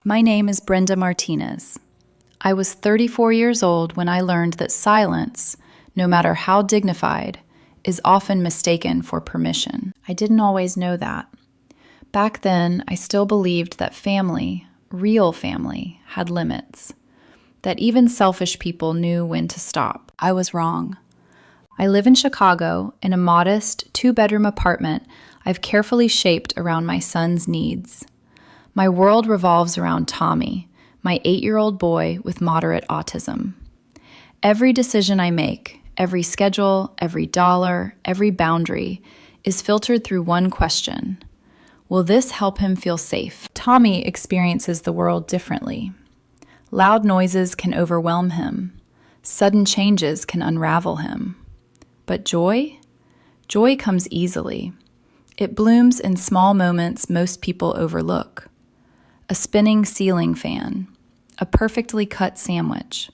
My name is Brenda Martinez. I was 34 years old when I learned that silence, no matter how dignified, is often mistaken for permission. I didn't always know that. Back then, I still believed that family, real family, had limits, that even selfish people knew when to stop. I was wrong. I live in Chicago in a modest 2-bedroom apartment I've carefully shaped around my son's needs. My world revolves around Tommy, my 8-year-old boy with moderate autism. Every decision I make, every schedule, every dollar, every boundary is filtered through one question. Will this help him feel safe? Tommy experiences the world differently. Loud noises can overwhelm him. Sudden changes can unravel him. But joy? Joy comes easily. It blooms in small moments most people overlook. A spinning ceiling fan, a perfectly cut sandwich,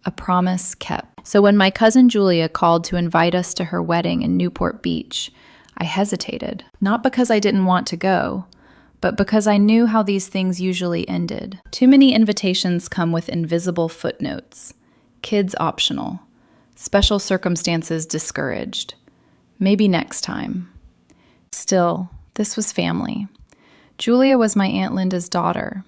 a promise kept. So when my cousin Julia called to invite us to her wedding in Newport Beach, I hesitated, not because I didn't want to go, but because I knew how these things usually ended. Too many invitations come with invisible footnotes. Kids optional. Special circumstances discouraged. Maybe next time. Still, this was family. Julia was my Aunt Linda's daughter.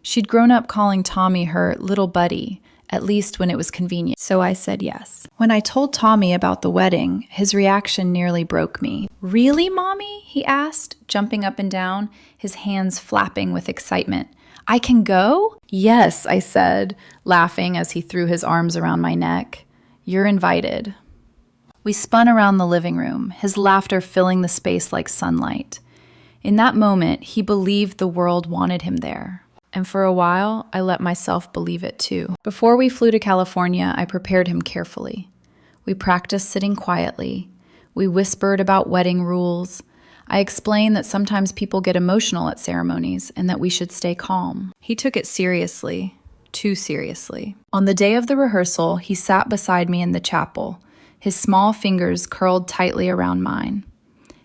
She'd grown up calling Tommy her little buddy, at least when it was convenient, so I said yes. When I told Tommy about the wedding, his reaction nearly broke me. "Really, Mommy?" he asked, jumping up and down, his hands flapping with excitement. "I can go?" "Yes," I said, laughing as he threw his arms around my neck. "You're invited." We spun around the living room, his laughter filling the space like sunlight. In that moment, he believed the world wanted him there. And for a while, I let myself believe it too. Before we flew to California, I prepared him carefully. We practiced sitting quietly. We whispered about wedding rules. I explained that sometimes people get emotional at ceremonies and that we should stay calm. He took it seriously, too seriously. On the day of the rehearsal, he sat beside me in the chapel, his small fingers curled tightly around mine.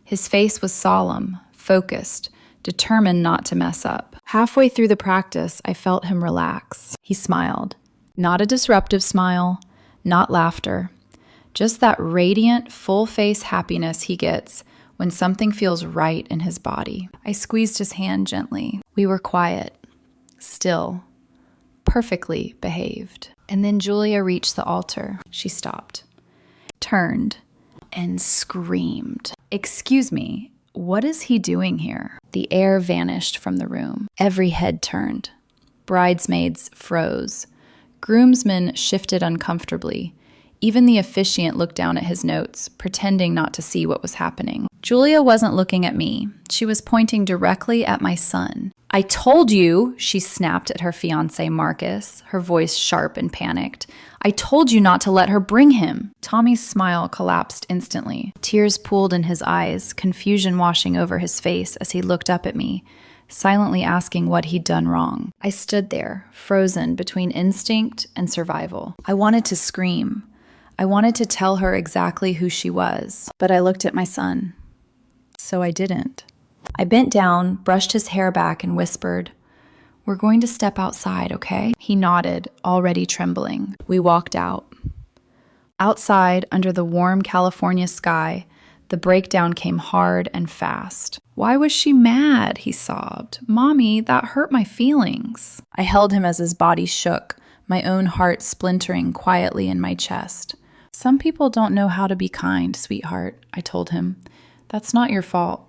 His face was solemn, focused, determined not to mess up. Halfway through the practice, I felt him relax. He smiled. Not a disruptive smile, not laughter, just that radiant, full-face happiness he gets when something feels right in his body. I squeezed his hand gently. We were quiet, still, perfectly behaved. And then Julia reached the altar. She stopped, turned, and screamed. "Excuse me. What is he doing here?" The air vanished from the room. Every head turned. Bridesmaids froze. Groomsmen shifted uncomfortably. Even the officiant looked down at his notes, pretending not to see what was happening. Julia wasn't looking at me. She was pointing directly at my son. "I told you," she snapped at her fiancé Marcus, her voice sharp and panicked. "I told you not to let her bring him." Tommy's smile collapsed instantly. Tears pooled in his eyes, confusion washing over his face as he looked up at me, silently asking what he'd done wrong. I stood there, frozen between instinct and survival. I wanted to scream. I wanted to tell her exactly who she was, but I looked at my son. So I didn't. I bent down, brushed his hair back, and whispered, "We're going to step outside, okay?" He nodded, already trembling. We walked out. Outside, under the warm California sky, the breakdown came hard and fast. "Why was she mad?" he sobbed. "Mommy, that hurt my feelings." I held him as his body shook, my own heart splintering quietly in my chest. "Some people don't know how to be kind, sweetheart," I told him. "That's not your fault."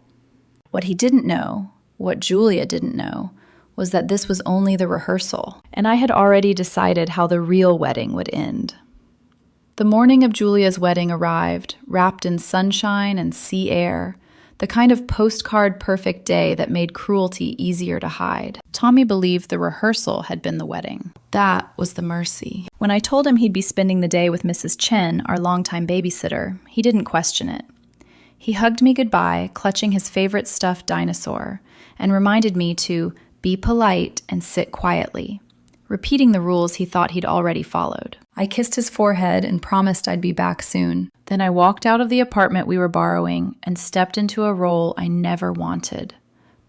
What he didn't know, what Julia didn't know, was that this was only the rehearsal, and I had already decided how the real wedding would end. The morning of Julia's wedding arrived, wrapped in sunshine and sea air, the kind of postcard-perfect day that made cruelty easier to hide. Tommy believed the rehearsal had been the wedding. That was the mercy. When I told him he'd be spending the day with Mrs. Chen, our longtime babysitter, he didn't question it. He hugged me goodbye, clutching his favorite stuffed dinosaur, and reminded me to be polite and sit quietly, repeating the rules he thought he'd already followed. I kissed his forehead and promised I'd be back soon. Then I walked out of the apartment we were borrowing and stepped into a role I never wanted,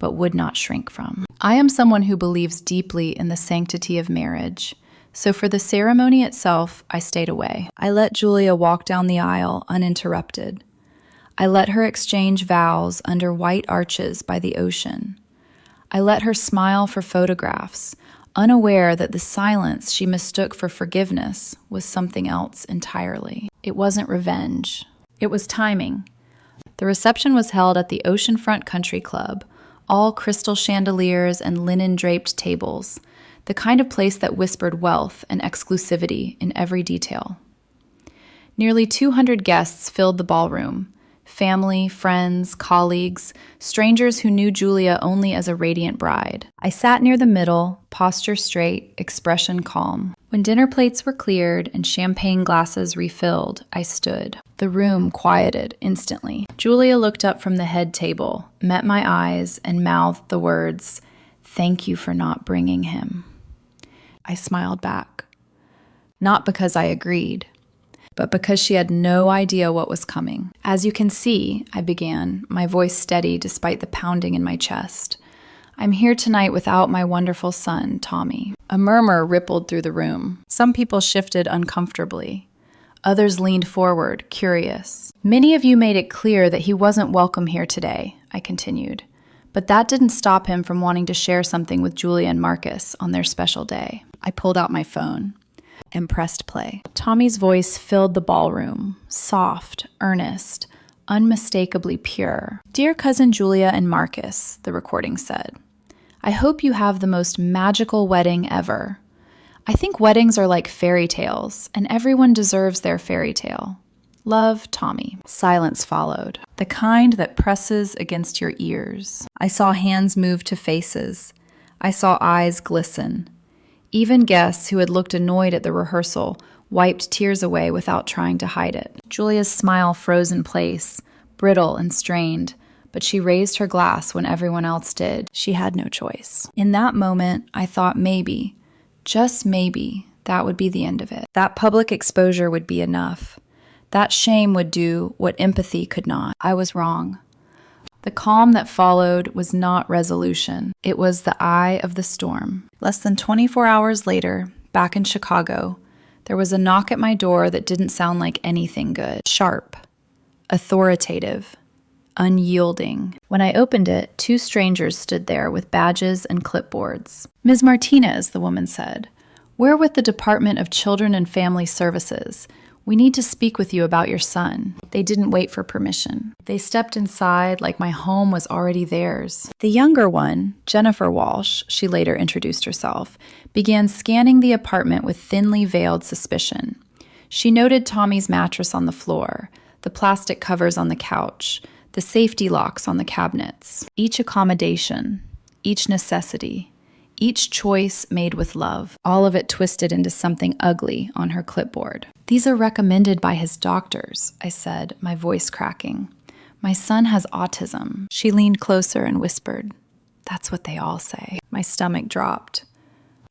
but would not shrink from. I am someone who believes deeply in the sanctity of marriage, so for the ceremony itself, I stayed away. I let Julia walk down the aisle uninterrupted. I let her exchange vows under white arches by the ocean. I let her smile for photographs, unaware that the silence she mistook for forgiveness was something else entirely. It wasn't revenge. It was timing. The reception was held at the Oceanfront Country Club, all crystal chandeliers and linen-draped tables, the kind of place that whispered wealth and exclusivity in every detail. Nearly 200 guests filled the ballroom. Family, friends, colleagues, strangers who knew Julia only as a radiant bride. I sat near the middle, posture straight, expression calm. When dinner plates were cleared and champagne glasses refilled, I stood. The room quieted instantly. Julia looked up from the head table, met my eyes, and mouthed the words, "Thank you for not bringing him." I smiled back. Not because I agreed, but because she had no idea what was coming. "As you can see," I began, my voice steady despite the pounding in my chest, "I'm here tonight without my wonderful son, Tommy." A murmur rippled through the room. Some people shifted uncomfortably. Others leaned forward, curious. "Many of you made it clear that he wasn't welcome here today," I continued. "But that didn't stop him from wanting to share something with Julia and Marcus on their special day." I pulled out my phone and pressed play. Tommy's voice filled the ballroom, soft, earnest, unmistakably pure. "Dear cousin Julia and Marcus," the recording said, "I hope you have the most magical wedding ever. I think weddings are like fairy tales, and everyone deserves their fairy tale. Love, Tommy." Silence followed, the kind that presses against your ears. I saw hands move to faces. I saw eyes glisten. Even guests who had looked annoyed at the rehearsal wiped tears away without trying to hide it. Julia's smile froze in place, brittle and strained, but she raised her glass when everyone else did. She had no choice. In that moment, I thought maybe, just maybe, that would be the end of it. That public exposure would be enough. That shame would do what empathy could not. I was wrong. The calm that followed was not resolution. It was the eye of the storm. Less than 24 hours later, back in Chicago, there was a knock at my door that didn't sound like anything good. Sharp, authoritative, unyielding. When I opened it, two strangers stood there with badges and clipboards. "Ms. Martinez," the woman said, "we're with the Department of Children and Family Services. We need to speak with you about your son." They didn't wait for permission. They stepped inside like my home was already theirs. The younger one, Jennifer Walsh, she later introduced herself, began scanning the apartment with thinly veiled suspicion. She noted Tommy's mattress on the floor, the plastic covers on the couch, the safety locks on the cabinets. Each accommodation, each necessity, each choice made with love, all of it twisted into something ugly on her clipboard. "These are recommended by his doctors," I said, my voice cracking. "My son has autism." She leaned closer and whispered, "That's what they all say." My stomach dropped.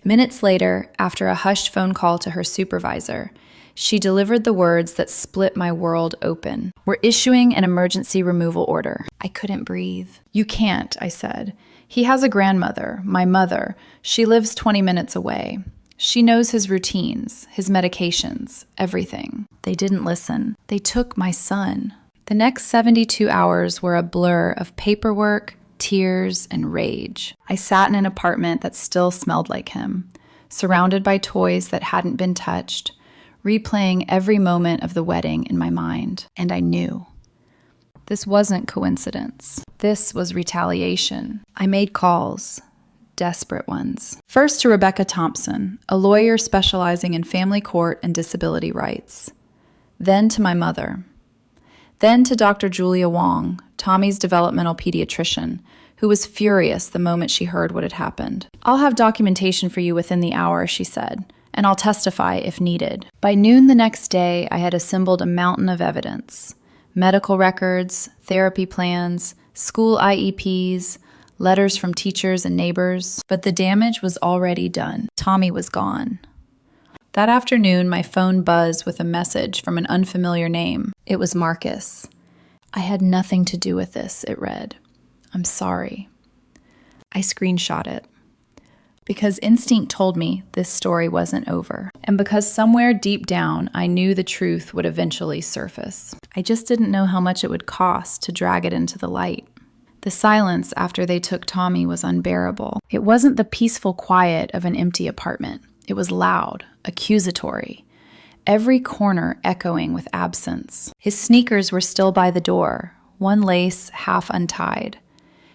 Minutes later, after a hushed phone call to her supervisor, she delivered the words that split my world open. "We're issuing an emergency removal order." I couldn't breathe. "You can't," I said. "He has a grandmother, my mother. She lives 20 minutes away. She knows his routines, his medications, everything." They didn't listen. They took my son. The next 72 hours were a blur of paperwork, tears, and rage. I sat in an apartment that still smelled like him, surrounded by toys that hadn't been touched, replaying every moment of the wedding in my mind. And I knew. This wasn't coincidence. This was retaliation. I made calls. Desperate ones. First to Rebecca Thompson, a lawyer specializing in family court and disability rights. Then to my mother. Then to Dr. Julia Wong, Tommy's developmental pediatrician, who was furious the moment she heard what had happened. "I'll have documentation for you within the hour," she said, "and I'll testify if needed." By noon the next day, I had assembled a mountain of evidence. Medical records, therapy plans, school IEPs, letters from teachers and neighbors, but the damage was already done. Tommy was gone. That afternoon, my phone buzzed with a message from an unfamiliar name. It was Marcus. "I had nothing to do with this," it read. "I'm sorry." I screenshot it. Because instinct told me this story wasn't over. And because somewhere deep down, I knew the truth would eventually surface. I just didn't know how much it would cost to drag it into the light. The silence after they took Tommy was unbearable. It wasn't the peaceful quiet of an empty apartment. It was loud, accusatory, every corner echoing with absence. His sneakers were still by the door, one lace half untied.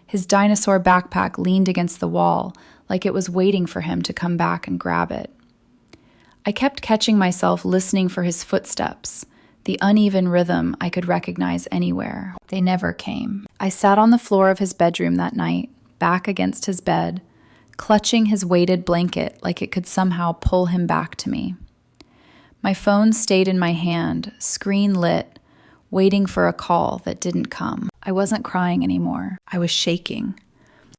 His dinosaur backpack leaned against the wall like it was waiting for him to come back and grab it. I kept catching myself listening for his footsteps, the uneven rhythm I could recognize anywhere. They never came. I sat on the floor of his bedroom that night, back against his bed, clutching his weighted blanket like it could somehow pull him back to me. My phone stayed in my hand, screen lit, waiting for a call that didn't come. I wasn't crying anymore. I was shaking.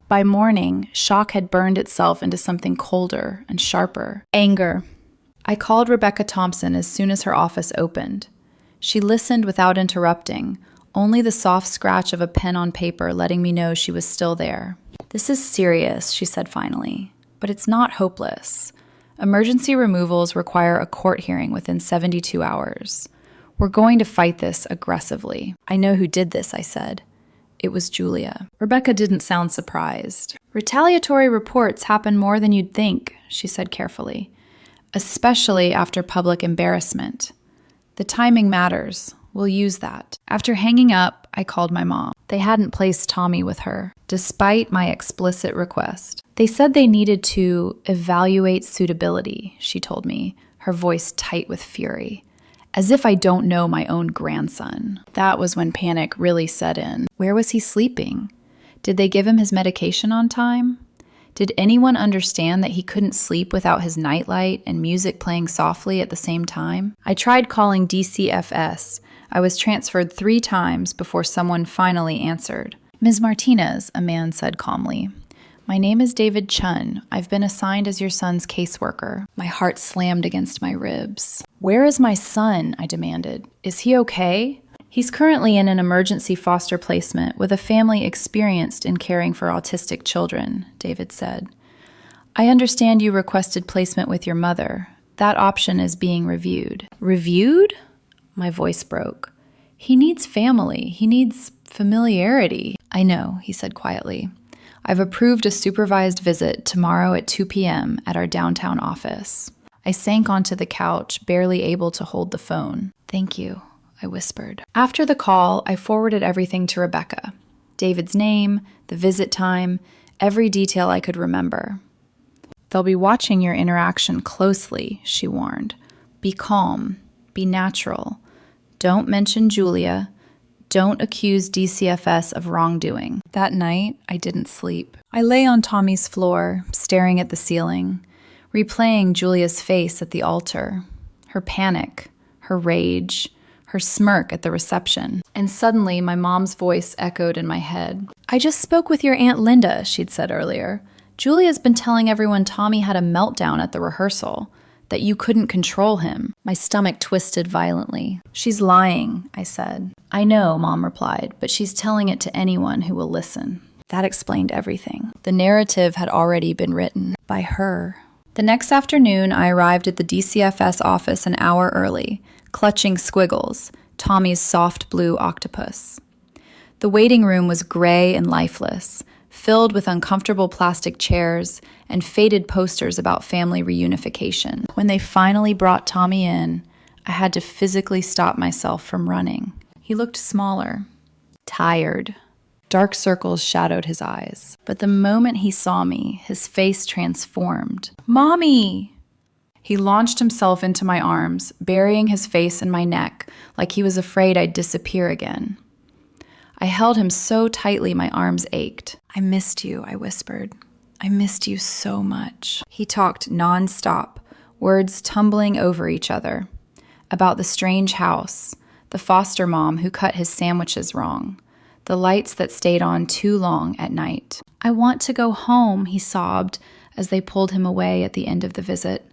By morning, shock had burned itself into something colder and sharper. Anger. I called Rebecca Thompson as soon as her office opened. She listened without interrupting, only the soft scratch of a pen on paper letting me know she was still there. "This is serious," she said finally, "but it's not hopeless. Emergency removals require a court hearing within 72 hours. We're going to fight this aggressively." "I know who did this," I said. It was Julia. Rebecca didn't sound surprised. "Retaliatory reports happen more than you'd think," she said carefully, "especially after public embarrassment. The timing matters. We'll use that." After hanging up, I called my mom. They hadn't placed Tommy with her, despite my explicit request. "They said they needed to evaluate suitability," she told me, her voice tight with fury. As if I don't know my own grandson. That was when panic really set in. Where was he sleeping? Did they give him his medication on time? Did anyone understand that he couldn't sleep without his nightlight and music playing softly at the same time? I tried calling DCFS. I was transferred 3 times before someone finally answered. "Ms. Martinez," a man said calmly. "My name is David Chun. I've been assigned as your son's caseworker." My heart slammed against my ribs. "Where is my son?" I demanded. "Is he okay?" "He's currently in an emergency foster placement with a family experienced in caring for autistic children," David said. "I understand you requested placement with your mother. That option is being reviewed." "Reviewed?" My voice broke. "He needs family. He needs familiarity." "I know," he said quietly. "I've approved a supervised visit tomorrow at 2 p.m. at our downtown office." I sank onto the couch, barely able to hold the phone. "Thank you," I whispered. After the call, I forwarded everything to Rebecca. David's name, the visit time, every detail I could remember. "They'll be watching your interaction closely," she warned. "Be calm. Be natural. Don't mention Julia. Don't accuse DCFS of wrongdoing." That night, I didn't sleep. I lay on Tommy's floor, staring at the ceiling, replaying Julia's face at the altar, her panic, her rage, her smirk at the reception. And suddenly, my mom's voice echoed in my head. "I just spoke with your Aunt Linda," she'd said earlier. "Julia's been telling everyone Tommy had a meltdown at the rehearsal, that you couldn't control him." My stomach twisted violently. "She's lying," I said. "I know," Mom replied, "but she's telling it to anyone who will listen." That explained everything. The narrative had already been written by her. The next afternoon, I arrived at the DCFS office an hour early, clutching Squiggles, Tommy's soft blue octopus. The waiting room was gray and lifeless, filled with uncomfortable plastic chairs and faded posters about family reunification. When they finally brought Tommy in, I had to physically stop myself from running. He looked smaller, tired. Dark circles shadowed his eyes. But the moment he saw me, his face transformed. "Mommy!" He launched himself into my arms, burying his face in my neck like he was afraid I'd disappear again. I held him so tightly my arms ached. "I missed you," I whispered. "I missed you so much." He talked nonstop, words tumbling over each other, about the strange house, the foster mom who cut his sandwiches wrong, the lights that stayed on too long at night. "I want to go home," he sobbed as they pulled him away at the end of the visit.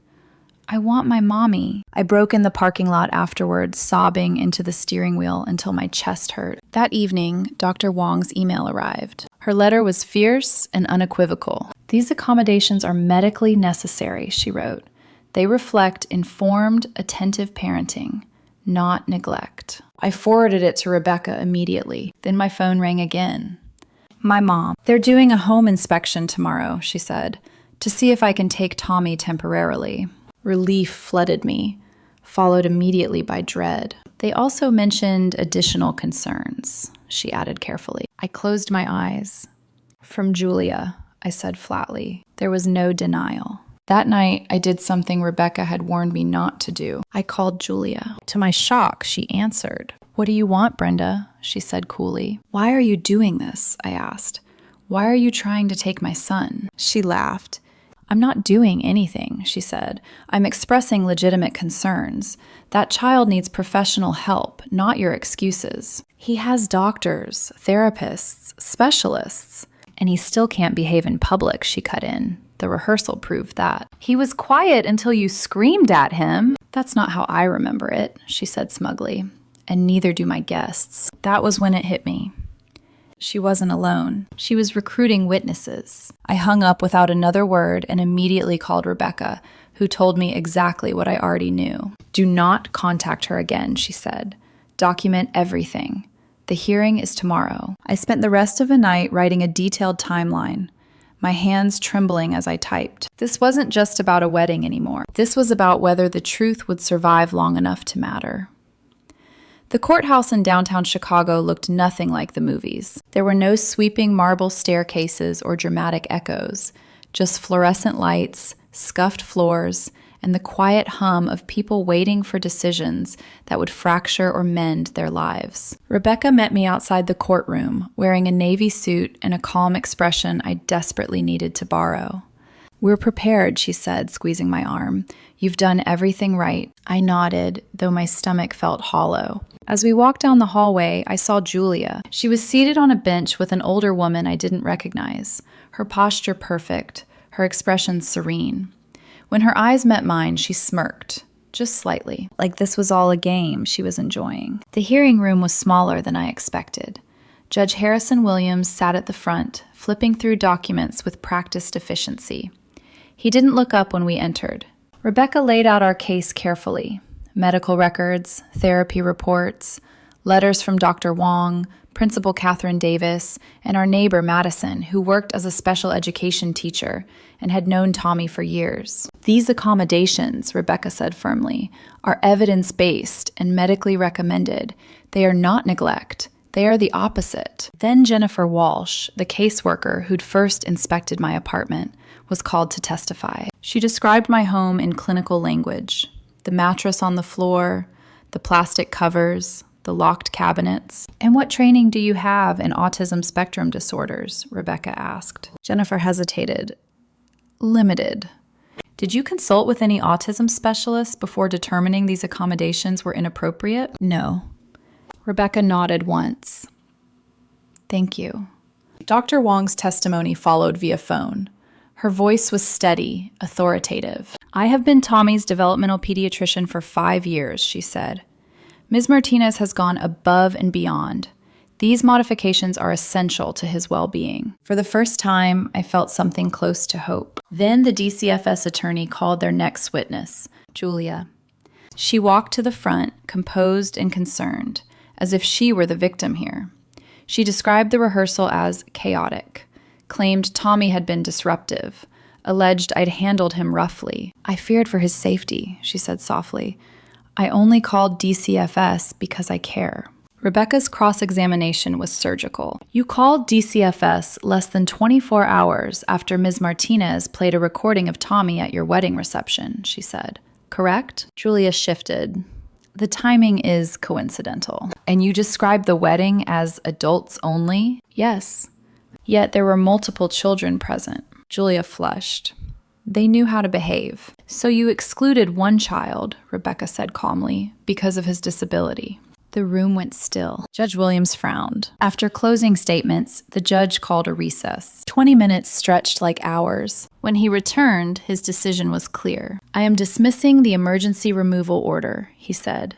I want my mommy. I broke in the parking lot afterwards, sobbing into the steering wheel until my chest hurt. That evening, Dr. Wong's email arrived. Her letter was fierce and unequivocal. These accommodations are medically necessary, she wrote. They reflect informed, attentive parenting, not neglect. I forwarded it to Rebecca immediately. Then my phone rang again. My mom. They're doing a home inspection tomorrow, she said, to see if I can take Tommy temporarily. Relief flooded me, followed immediately by dread. They also mentioned additional concerns, she added carefully. I closed my eyes. From Julia, I said flatly. There was no denial. That night, I did something Rebecca had warned me not to do. I called Julia. To my shock, she answered. What do you want, Brenda? She said coolly. Why are you doing this? I asked. Why are you trying to take my son? She laughed. I'm not doing anything, she said. I'm expressing legitimate concerns. That child needs professional help, not your excuses. He has doctors, therapists, specialists. And he still can't behave in public, she cut in. The rehearsal proved that. He was quiet until you screamed at him. That's not how I remember it, she said smugly. And neither do my guests. That was when it hit me. She wasn't alone. She was recruiting witnesses. I hung up without another word and immediately called Rebecca, who told me exactly what I already knew. Do not contact her again, she said. Document everything. The hearing is tomorrow. I spent the rest of the night writing a detailed timeline, my hands trembling as I typed. This wasn't just about a wedding anymore. This was about whether the truth would survive long enough to matter. The courthouse in downtown Chicago looked nothing like the movies. There were no sweeping marble staircases or dramatic echoes, just fluorescent lights, scuffed floors, and the quiet hum of people waiting for decisions that would fracture or mend their lives. Rebecca met me outside the courtroom, wearing a navy suit and a calm expression I desperately needed to borrow. We're prepared, she said, squeezing my arm. You've done everything right. I nodded, though my stomach felt hollow. As we walked down the hallway, I saw Julia. She was seated on a bench with an older woman I didn't recognize, her posture perfect, her expression serene. When her eyes met mine, she smirked, just slightly, like this was all a game she was enjoying. The hearing room was smaller than I expected. Judge Harrison Williams sat at the front, flipping through documents with practiced efficiency. He didn't look up when we entered. Rebecca laid out our case carefully. Medical records, therapy reports, letters from Dr. Wong, Principal Catherine Davis, and our neighbor Madison, who worked as a special education teacher and had known Tommy for years. These accommodations, Rebecca said firmly, are evidence-based and medically recommended. They are not neglect. They are the opposite. Then Jennifer Walsh, the caseworker who'd first inspected my apartment, was called to testify. She described my home in clinical language. The mattress on the floor, the plastic covers, the locked cabinets. And what training do you have in autism spectrum disorders? Rebecca asked. Jennifer hesitated. Limited. Did you consult with any autism specialists before determining these accommodations were inappropriate? No. Rebecca nodded once. Thank you. Dr. Wong's testimony followed via phone. Her voice was steady, authoritative. I have been Tommy's developmental pediatrician for 5 years, she said. Ms. Martinez has gone above and beyond. These modifications are essential to his well-being. For the first time, I felt something close to hope. Then the DCFS attorney called their next witness, Julia. She walked to the front, composed and concerned, as if she were the victim here. She described the rehearsal as chaotic, claimed Tommy had been disruptive, alleged I'd handled him roughly. I feared for his safety, she said softly. I only called DCFS because I care. Rebecca's cross-examination was surgical. You called DCFS less than 24 hours after Ms. Martinez played a recording of Tommy at your wedding reception, she said. Correct? Julia shifted. The timing is coincidental. And you described the wedding as adults only? Yes. Yet there were multiple children present. Julia flushed. They knew how to behave. So you excluded one child, Rebecca said calmly, because of his disability. The room went still. Judge Williams frowned. After closing statements, the judge called a recess. 20 minutes stretched like hours. When he returned, his decision was clear. "I am dismissing the emergency removal order," he said.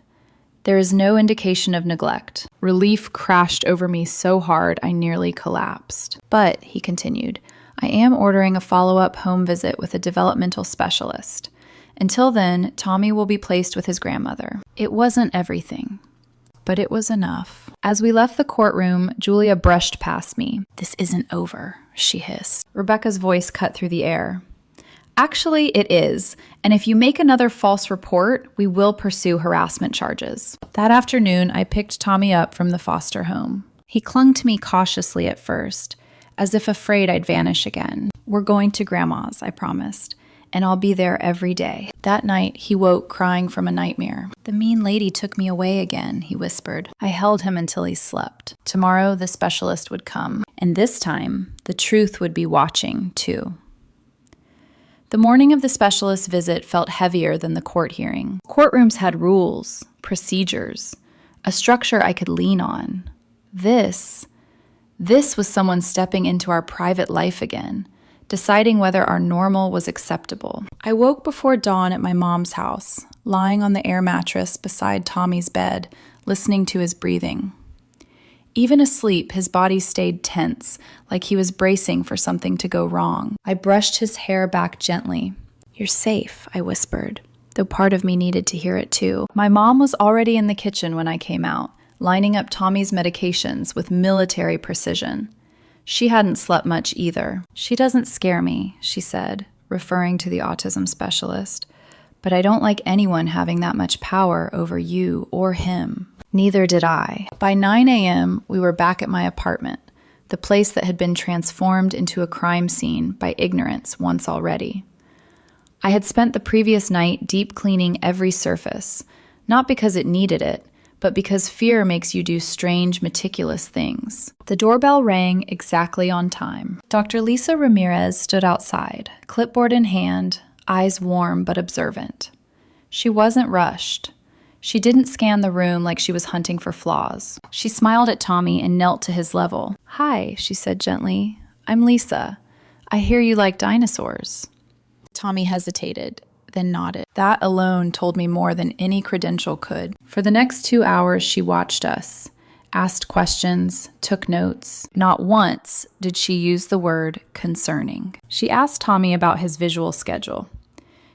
"There is no indication of neglect." Relief crashed over me so hard I nearly collapsed. "But," he continued, "I am ordering a follow-up home visit with a developmental specialist. Until then, Tommy will be placed with his grandmother." It wasn't everything, but it was enough. As we left the courtroom, Julia brushed past me. "This isn't over," she hissed. Rebecca's voice cut through the air. "Actually, it is, and if you make another false report, we will pursue harassment charges." That afternoon, I picked Tommy up from the foster home. He clung to me cautiously at first, as if afraid I'd vanish again. "We're going to Grandma's," I promised, "and I'll be there every day." That night, he woke crying from a nightmare. "The mean lady took me away again," he whispered. I held him until he slept. Tomorrow, the specialist would come, and this time, the truth would be watching, too. The morning of the specialist's visit felt heavier than the court hearing. Courtrooms had rules, procedures, a structure I could lean on. This was someone stepping into our private life again, deciding whether our normal was acceptable. I woke before dawn at my mom's house, lying on the air mattress beside Tommy's bed, listening to his breathing. Even asleep, his body stayed tense, like he was bracing for something to go wrong. I brushed his hair back gently. "You're safe," I whispered, though part of me needed to hear it too. My mom was already in the kitchen when I came out, lining up Tommy's medications with military precision. She hadn't slept much either. "She doesn't scare me," she said, referring to the autism specialist. "But I don't like anyone having that much power over you or him." Neither did I. By 9 a.m., we were back at my apartment, the place that had been transformed into a crime scene by ignorance once already. I had spent the previous night deep cleaning every surface, not because it needed it, but because fear makes you do strange, meticulous things. The doorbell rang exactly on time. Dr. Lisa Ramirez stood outside, clipboard in hand, eyes warm but observant. She wasn't rushed. She didn't scan the room like she was hunting for flaws. She smiled at Tommy and knelt to his level. "Hi," she said gently. "I'm Lisa. I hear you like dinosaurs." Tommy hesitated, then nodded. That alone told me more than any credential could. For the next 2 hours, she watched us, asked questions, took notes. Not once did she use the word concerning. She asked Tommy about his visual schedule.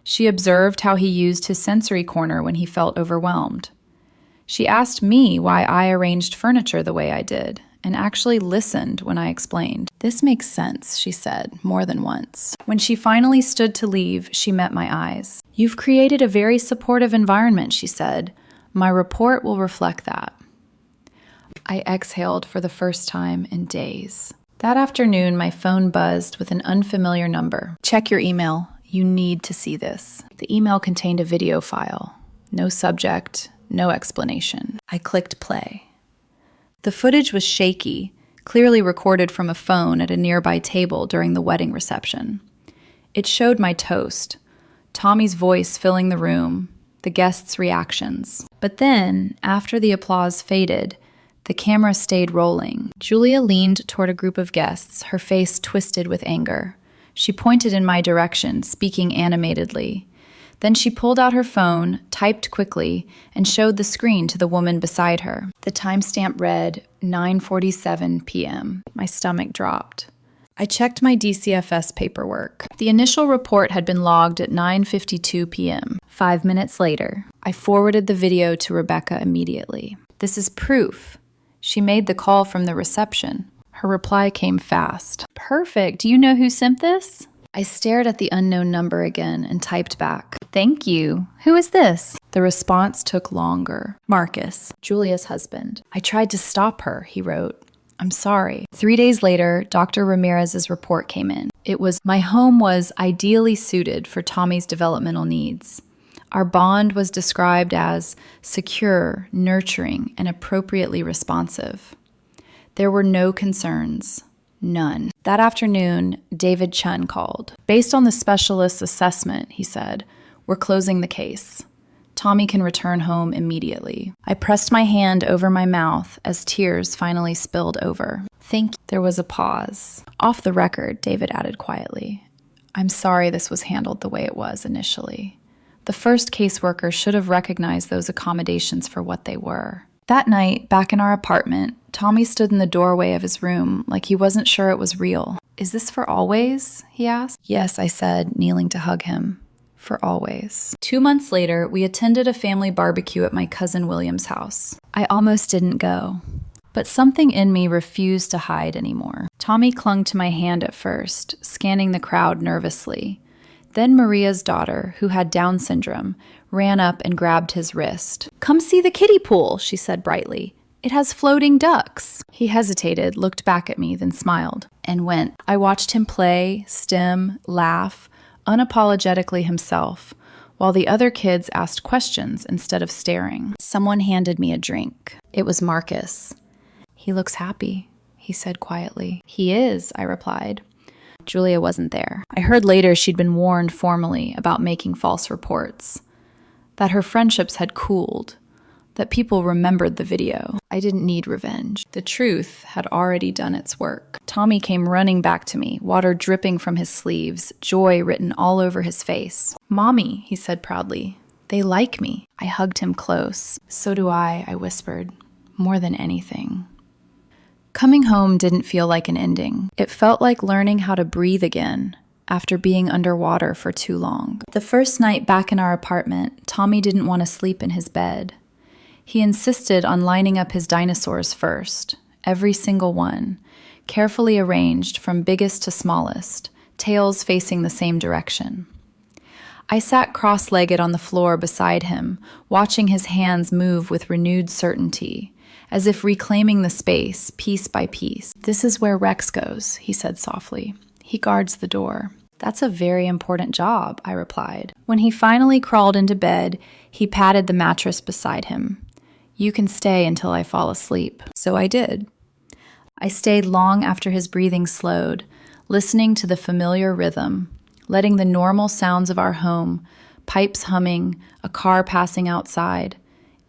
She observed how he used his sensory corner when he felt overwhelmed. She asked me why I arranged furniture the way I did, and actually listened when I explained. "This makes sense," she said, more than once. When she finally stood to leave, she met my eyes. "You've created a very supportive environment," she said. "My report will reflect that." I exhaled for the first time in days. That afternoon, my phone buzzed with an unfamiliar number. "Check your email. You need to see this." The email contained a video file. No subject, no explanation. I clicked play. The footage was shaky, clearly recorded from a phone at a nearby table during the wedding reception. It showed my toast, Tommy's voice filling the room, the guests' reactions. But then, after the applause faded, the camera stayed rolling. Julia leaned toward a group of guests, her face twisted with anger. She pointed in my direction, speaking animatedly. Then she pulled out her phone, typed quickly, and showed the screen to the woman beside her. The timestamp read 9:47 p.m. My stomach dropped. I checked my DCFS paperwork. The initial report had been logged at 9:52 p.m. 5 minutes later, I forwarded the video to Rebecca immediately. "This is proof. She made the call from the reception." Her reply came fast. "Perfect. Do you know who sent this?" I stared at the unknown number again and typed back. "Thank you. Who is this?" The response took longer. "Marcus, Julia's husband. I tried to stop her," he wrote. "I'm sorry." 3 days later, Dr. Ramirez's report came in. It was, "My home was ideally suited for Tommy's developmental needs. Our bond was described as secure, nurturing, and appropriately responsive. There were no concerns. None." That afternoon, David Chun called. "Based on the specialist's assessment," he said, "we're closing the case. Tommy can return home immediately." I pressed my hand over my mouth as tears finally spilled over. "Thank you." There was a pause. "Off the record," David added quietly, I'm sorry this was handled the way it was initially. The first caseworker should have recognized those accommodations for what they were. That night, back in our apartment, Tommy stood in the doorway of his room like he wasn't sure it was real. Is this for always? He asked. Yes, I said, kneeling to hug him. For always. 2 months later, we attended a family barbecue at my cousin William's house. I almost didn't go, but something in me refused to hide anymore. Tommy clung to my hand at first, scanning the crowd nervously. Then Maria's daughter, who had Down syndrome, ran up and grabbed his wrist. "Come see the kiddie pool," she said brightly. "It has floating ducks." He hesitated, looked back at me, then smiled, and went. I watched him play, stim, laugh, unapologetically himself, while the other kids asked questions instead of staring. Someone handed me a drink. It was Marcus. "He looks happy," he said quietly. "He is," I replied. Julia wasn't there. I heard later she'd been warned formally about making false reports, that her friendships had cooled, that people remembered the video. I didn't need revenge. The truth had already done its work. Tommy came running back to me, water dripping from his sleeves, joy written all over his face. "Mommy," he said proudly, "they like me." I hugged him close. "So do I whispered, "more than anything." Coming home didn't feel like an ending. It felt like learning how to breathe again after being underwater for too long. The first night back in our apartment, Tommy didn't want to sleep in his bed. He insisted on lining up his dinosaurs first, every single one, carefully arranged from biggest to smallest, tails facing the same direction. I sat cross-legged on the floor beside him, watching his hands move with renewed certainty, as if reclaiming the space, piece by piece. "This is where Rex goes," he said softly. "He guards the door." "That's a very important job," I replied. When he finally crawled into bed, he patted the mattress beside him. "You can stay until I fall asleep." So I did. I stayed long after his breathing slowed, listening to the familiar rhythm, letting the normal sounds of our home, pipes humming, a car passing outside,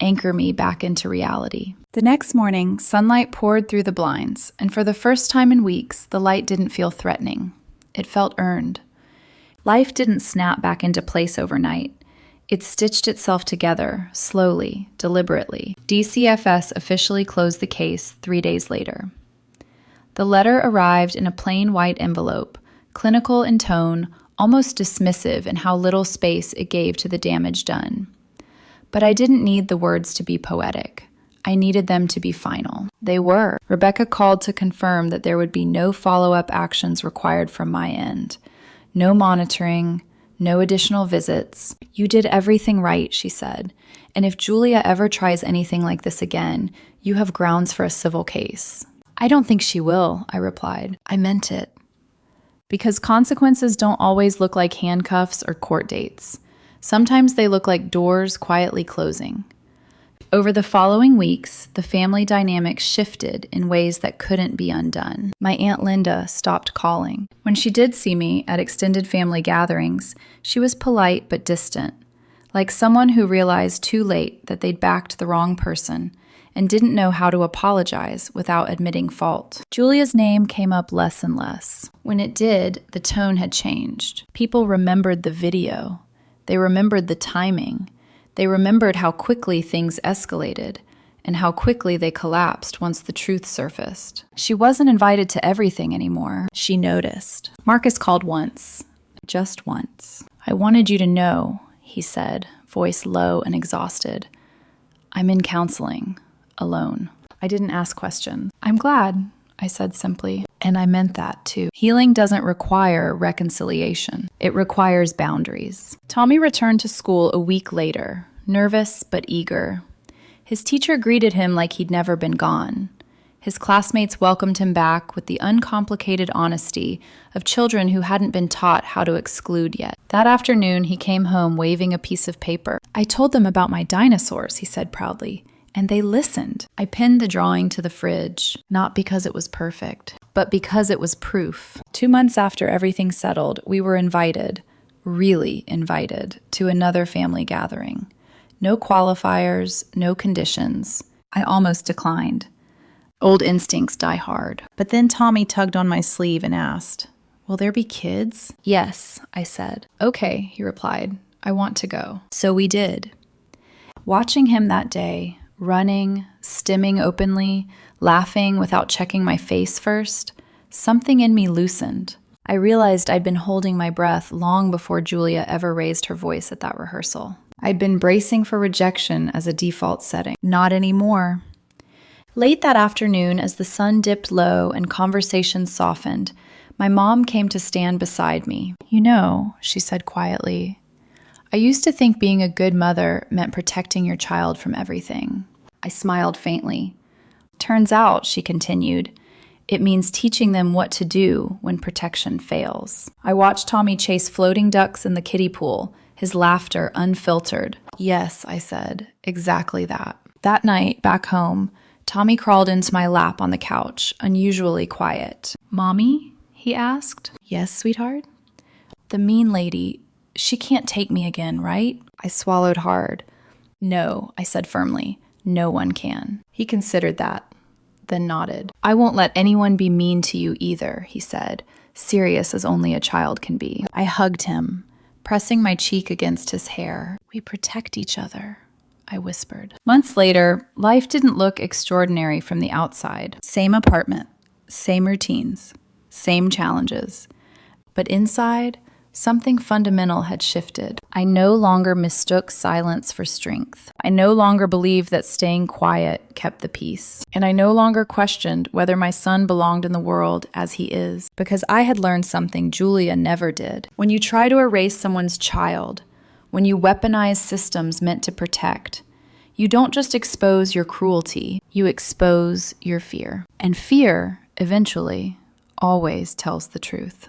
anchor me back into reality. The next morning, sunlight poured through the blinds, and for the first time in weeks, the light didn't feel threatening. It felt earned. Life didn't snap back into place overnight. It stitched itself together, slowly, deliberately. DCFS officially closed the case 3 days later. The letter arrived in a plain white envelope, clinical in tone, almost dismissive in how little space it gave to the damage done. But I didn't need the words to be poetic. I needed them to be final. They were. Rebecca called to confirm that there would be no follow-up actions required from my end. No monitoring, no additional visits. "You did everything right," she said. "And if Julia ever tries anything like this again, you have grounds for a civil case." "I don't think she will," I replied. I meant it. Because consequences don't always look like handcuffs or court dates. Sometimes they look like doors quietly closing. Over the following weeks, the family dynamics shifted in ways that couldn't be undone. My Aunt Linda stopped calling. When she did see me at extended family gatherings, she was polite but distant, like someone who realized too late that they'd backed the wrong person and didn't know how to apologize without admitting fault. Julia's name came up less and less. When it did, the tone had changed. People remembered the video. They remembered the timing. They remembered how quickly things escalated and how quickly they collapsed once the truth surfaced. She wasn't invited to everything anymore. She noticed. Marcus called once. Just once. "I wanted you to know," he said, voice low and exhausted. "I'm in counseling, alone." I didn't ask questions. "I'm glad," I said simply. And I meant that too. Healing doesn't require reconciliation. It requires boundaries. Tommy returned to school a week later, nervous but eager. His teacher greeted him like he'd never been gone. His classmates welcomed him back with the uncomplicated honesty of children who hadn't been taught how to exclude yet. That afternoon, he came home waving a piece of paper. "I told them about my dinosaurs," he said proudly, "and they listened." I pinned the drawing to the fridge, not because it was perfect, but because it was proof. 2 months after everything settled, we were invited, really invited, to another family gathering. No qualifiers, no conditions. I almost declined. Old instincts die hard. But then Tommy tugged on my sleeve and asked, Will there be kids? Yes, I said. Okay, he replied. I want to go. So we did. Watching him that day, running, stimming openly, laughing without checking my face first, something in me loosened. I realized I'd been holding my breath long before Julia ever raised her voice at that rehearsal. I'd been bracing for rejection as a default setting. Not anymore. Late that afternoon, as the sun dipped low and conversation softened, my mom came to stand beside me. You know, she said quietly, I used to think being a good mother meant protecting your child from everything. I smiled faintly. Turns out, she continued, it means teaching them what to do when protection fails. I watched Tommy chase floating ducks in the kiddie pool, his laughter unfiltered. Yes, I said, exactly that. That night, back home, Tommy crawled into my lap on the couch, unusually quiet. Mommy? He asked. Yes, sweetheart? The mean lady, she can't take me again, right? I swallowed hard. No, I said firmly. No one can. He considered that, then nodded. I won't let anyone be mean to you either, he said, serious as only a child can be. I hugged him, pressing my cheek against his hair. We protect each other, I whispered. Months later, life didn't look extraordinary from the outside. Same apartment, same routines, same challenges. But inside, something fundamental had shifted. I no longer mistook silence for strength. I no longer believed that staying quiet kept the peace. And I no longer questioned whether my son belonged in the world as he is, because I had learned something Julia never did. When you try to erase someone's child, when you weaponize systems meant to protect, you don't just expose your cruelty, you expose your fear. And fear, eventually, always tells the truth.